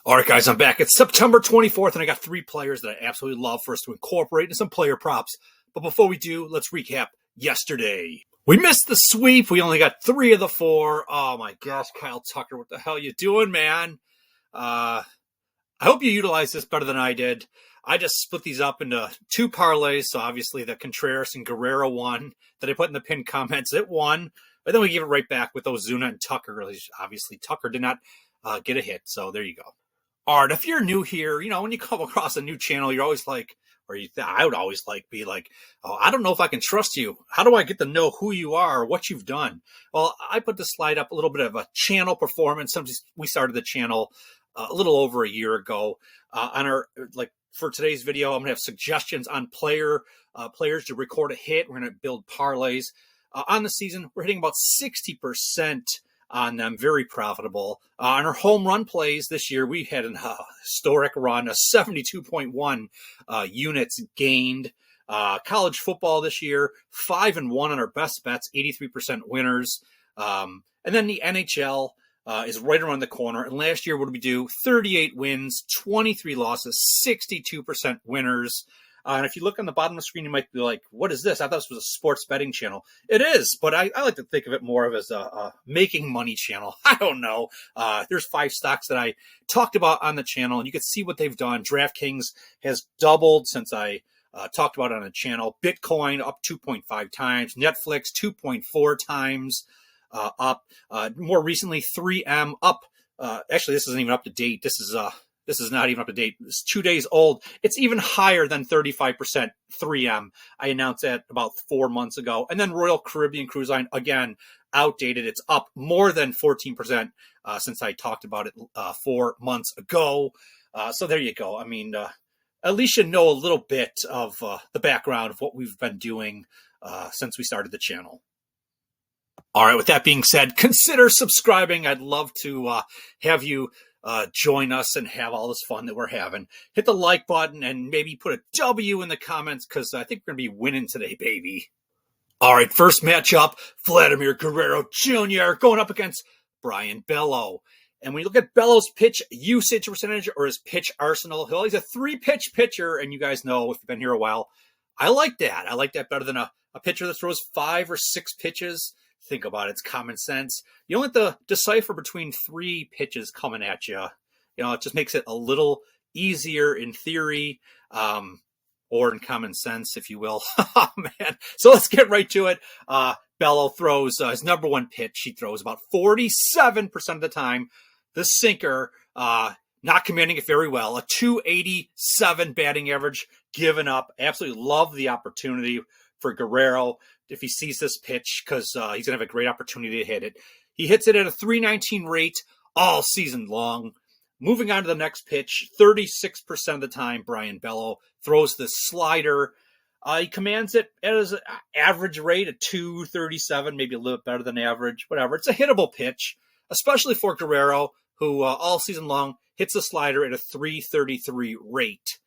All right, guys, I'm back. It's September 24th, and I got three players that I absolutely love for us to incorporate into some player props. But before we do, let's recap yesterday. We missed the sweep. We only got 3 of the 4. Oh, my gosh, Kyle Tucker, what the hell you doing, man? I hope you utilized this better than I did. I just split these up into 2 parlays. So obviously the Contreras and Guerrero one that I put in the pinned comments, it won. But then we gave it right back with Ozuna and Tucker. Obviously, Tucker did not get a hit. So there you go. All right, if you're new here, when you come across a new channel, you're always like, I would always be like, oh, I don't know if I can trust you. How do I get to know who you are, what you've done? Well, I put this slide up a little bit of a channel performance. We started the channel a little over a year ago. For today's video, I'm gonna have suggestions on players to record a hit. We're gonna build parlays on the season. We're hitting about 60% on them, very profitable. On our home run plays this year, we had an historic run, a 72.1 units gained. College football this year, 5-1 on our best bets, 83% winners. And then the NHL is right around the corner. And last year, what did we do? 38 wins, 23 losses, 62% winners. And if you look on the bottom of the screen, you might be like, what is this? I thought this was a sports betting channel. It is, but I like to think of it more of as a making money channel. I don't know. There's 5 stocks that I talked about on the channel, and you can see what they've done. DraftKings has doubled since I talked about it on the channel. Bitcoin up 2.5 times. Netflix 2.4 times up. More recently, 3M up. Actually, this isn't even up to date. This is not even up to date. It's 2 days old. It's even higher than 35% 3M. I announced that about 4 months ago. And then Royal Caribbean Cruise Line, again, outdated. It's up more than 14% since I talked about it 4 months ago. So there you go. I mean, at least you know a little bit of the background of what we've been doing since we started the channel. All right, with that being said, consider subscribing. I'd love to have you join us and have all this fun that we're having. Hit the like button and maybe put a W in the comments because I think we're going to be winning today, baby. All right, first matchup, Vladimir Guerrero Jr. going up against Brayan Bello. And when you look at Bello's pitch usage percentage or his pitch arsenal, he's a 3-pitch pitcher. And you guys know, if you've been here a while, I like that. I like that better than a pitcher that throws 5 or 6 pitches. Think about it. It's common sense. You don't have to decipher between 3 pitches coming at you. It just makes it a little easier in theory, or in common sense, if you will. Oh, man. So let's get right to it. Bello throws his number 1 pitch. He throws about 47% of the time. The sinker, not commanding it very well. A 287 batting average given up. Absolutely love the opportunity for Guerrero if he sees this pitch, because he's going to have a great opportunity to hit it. He hits it at a 319 rate all season long. Moving on to the next pitch, 36% of the time, Brayan Bello throws the slider. He commands it at his average rate at 237, maybe a little bit better than average, whatever. It's a hittable pitch, especially for Guerrero, who all season long hits the slider at a 333 rate.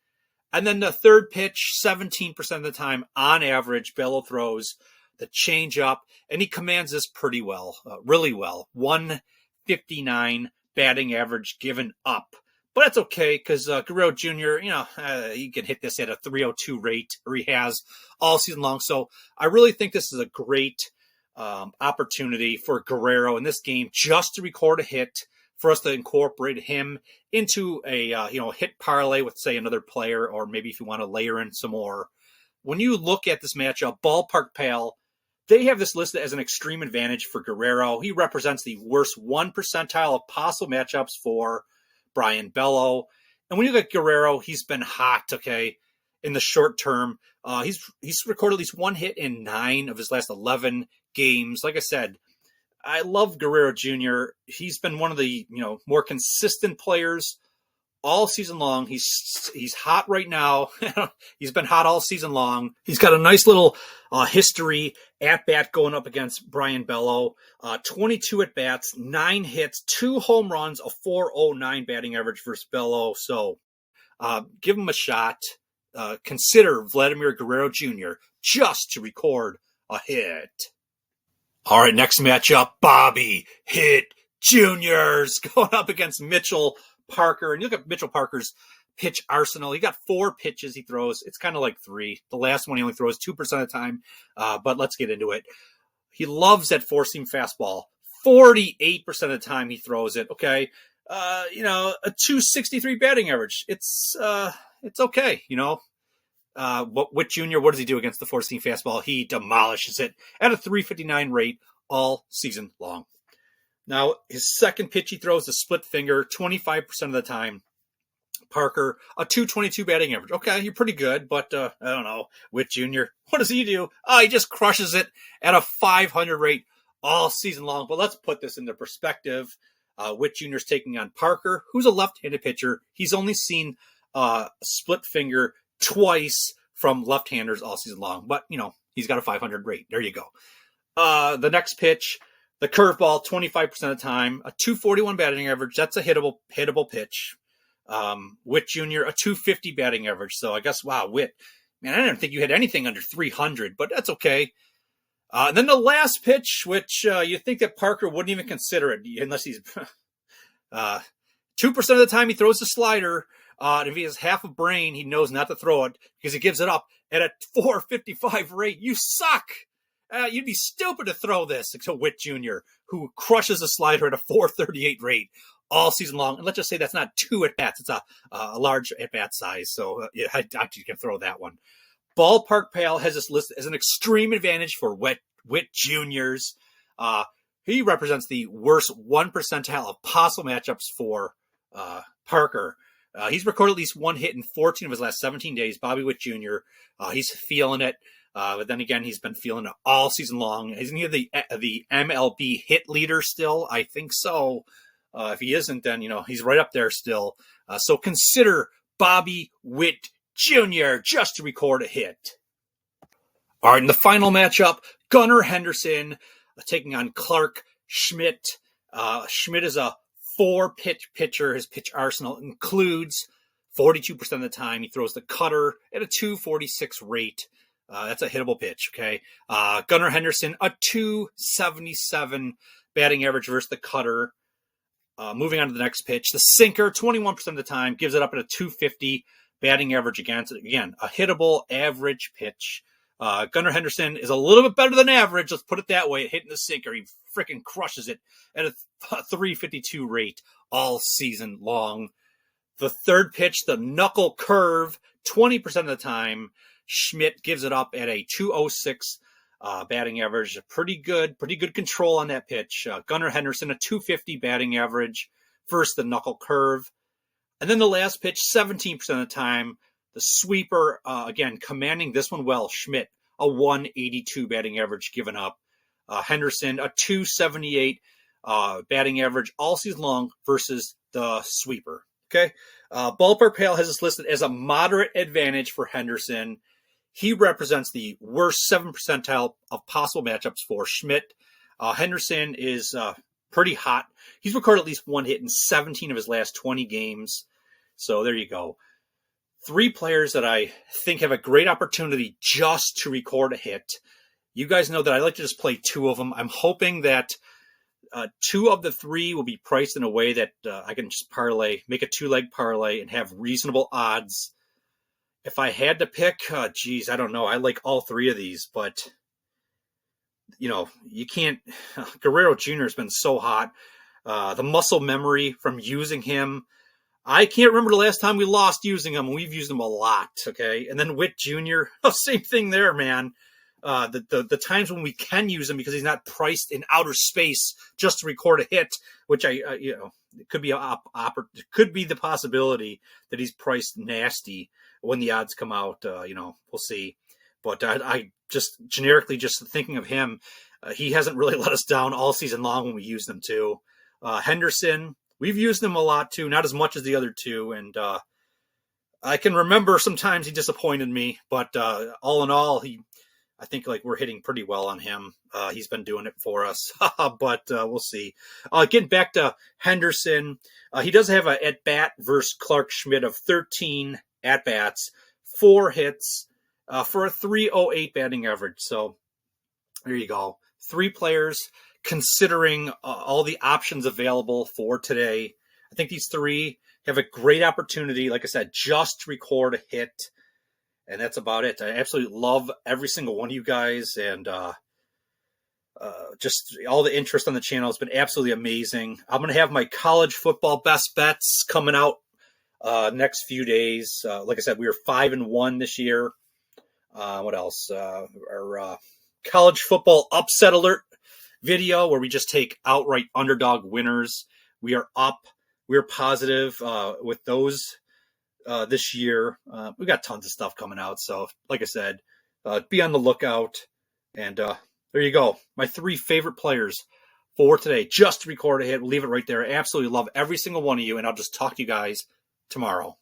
And then the third pitch, 17% of the time, on average, Bello throws the changeup, and he commands this pretty well, really well. 159 batting average given up. But that's okay, because Guerrero Jr., he can hit this at a 302 rate, or he has all season long. So I really think this is a great opportunity for Guerrero in this game just to record a hit, for us to incorporate him into a hit parlay with, say, another player, or maybe if you want to layer in some more. When you look at this matchup, Ballpark Pal, they have this listed as an extreme advantage for Guerrero. He represents the worst 1 percentile of possible matchups for Brayan Bello. And when you look at Guerrero, he's been hot, okay, in the short term. He's recorded at least 1 hit in 9 of his last 11 games. Like I said, I love Guerrero Jr. He's been one of the more consistent players all season long. He's hot right now. He's been hot all season long. He's got a nice little history at bat going up against Brayan Bello. 22 at bats, 9 hits, 2 home runs, a 409 batting average versus Bello. So give him a shot. Consider Vladimir Guerrero Jr. just to record a hit. All right, next matchup, Bobby Hit Juniors going up against Mitchell Parker, and you look at Mitchell Parker's pitch arsenal. He got 4 pitches he throws. It's kind of like 3. The last one he only throws 2% of the time, but let's get into it. He loves that 4-seam fastball. 48% of the time he throws it. Okay. A 263 batting average. It's okay. But Witt Jr., what does he do against the 4-seam fastball? He demolishes it at a 359 rate all season long. Now, his second pitch he throws the split finger 25% of the time. Parker, a 222 batting average. Okay, you're pretty good, but I don't know. Witt Jr., what does he do? He just crushes it at a 500 rate all season long. But let's put this into perspective. Witt Jr. is taking on Parker, who's a left-handed pitcher. He's only seen split finger twice from left-handers all season long. But, he's got a 500 rate. There you go. The next pitch, the curveball, 25% of the time, a 241 batting average. That's a hittable pitch. Witt Jr., a 250 batting average. So I guess, wow, Witt, man, I didn't think you had anything under 300, but that's okay. And then the last pitch, which you think that Parker wouldn't even consider it unless he's 2% of the time he throws the slider. And if he has half a brain, he knows not to throw it because he gives it up at a 455 rate. You suck. You'd be stupid to throw this to Witt Jr., who crushes the slider at a 438 rate all season long. And let's just say that's not 2 at-bats. It's a large at-bat size. So you can throw that one. Ballpark Pal has this listed as an extreme advantage for Witt Jr.'s. He represents the worst 1 percentile of possible matchups for Parker. He's recorded at least 1 hit in 14 of his last 17 days. Bobby Witt Jr., he's feeling it. But then again, he's been feeling it all season long. Isn't he the MLB hit leader still? I think so. If he isn't, then, he's right up there still. So consider Bobby Witt Jr. just to record a hit. All right, in the final matchup, Gunnar Henderson taking on Clark Schmidt. Schmidt is a 4-pitch pitcher. His pitch arsenal includes 42% of the time he throws the cutter at a 246 rate. That's a hittable pitch, okay? Gunnar Henderson, a 277 batting average versus the cutter. Moving on to the next pitch, the sinker, 21% of the time, gives it up at a 250 batting average against it. Again, a hittable average pitch. Gunnar Henderson is a little bit better than average, let's put it that way, at hitting the sinker. He freaking crushes it at a 352 rate all season long. The third pitch, the knuckle curve, 20% of the time, Schmidt gives it up at a 206 batting average. Pretty good control on that pitch. Gunnar Henderson, a 250 batting average versus the knuckle curve. And then the last pitch, 17% of the time, the sweeper, again, commanding this one well. Schmidt, a 182 batting average given up. Henderson, a 278 batting average all season long versus the sweeper. Okay. Ballpark Pal has this listed as a moderate advantage for Henderson. He represents the worst 7 percentile of possible matchups for Schmidt. Henderson is pretty hot. He's recorded at least 1 hit in 17 of his last 20 games. So there you go. 3 players that I think have a great opportunity just to record a hit. You guys know that I like to just play 2 of them. I'm hoping that 2 of the 3 will be priced in a way that I can just parlay, make a 2-leg parlay and have reasonable odds. If I had to pick, I don't know. I like all 3 of these, but, you can't. Guerrero Jr. has been so hot. The muscle memory from using him. I can't remember the last time we lost using him. We've used him a lot, okay? And then Witt Jr., same thing there, man. The times when we can use him because he's not priced in outer space just to record a hit, which it could be could be the possibility that he's priced nasty when the odds come out. We'll see. But I just generically just thinking of him, he hasn't really let us down all season long when we used him too. Henderson, we've used him a lot too, not as much as the other 2, and I can remember sometimes he disappointed me, but all in all, I think we're hitting pretty well on him. He's been doing it for us, but we'll see. Getting back to Henderson, he does have an at-bat versus Clark Schmidt of 13 at-bats, 4 hits for a 308 batting average. So there you go. 3 players considering all the options available for today. I think these 3 have a great opportunity. Like I said, just record a hit, and that's about it. I absolutely love every single one of you guys, and just all the interest on the channel has been absolutely amazing. I'm going to have my college football best bets coming out next few days. Like I said, we were 5-1 this year. What else? Our college football upset alert video where we just take outright underdog winners. We are up. We're positive with those this year. We've got tons of stuff coming out. So, like I said, be on the lookout. And there you go. My 3 favorite players for today. Just record a hit. We'll leave it right there. I absolutely love every single one of you. And I'll just talk to you guys tomorrow.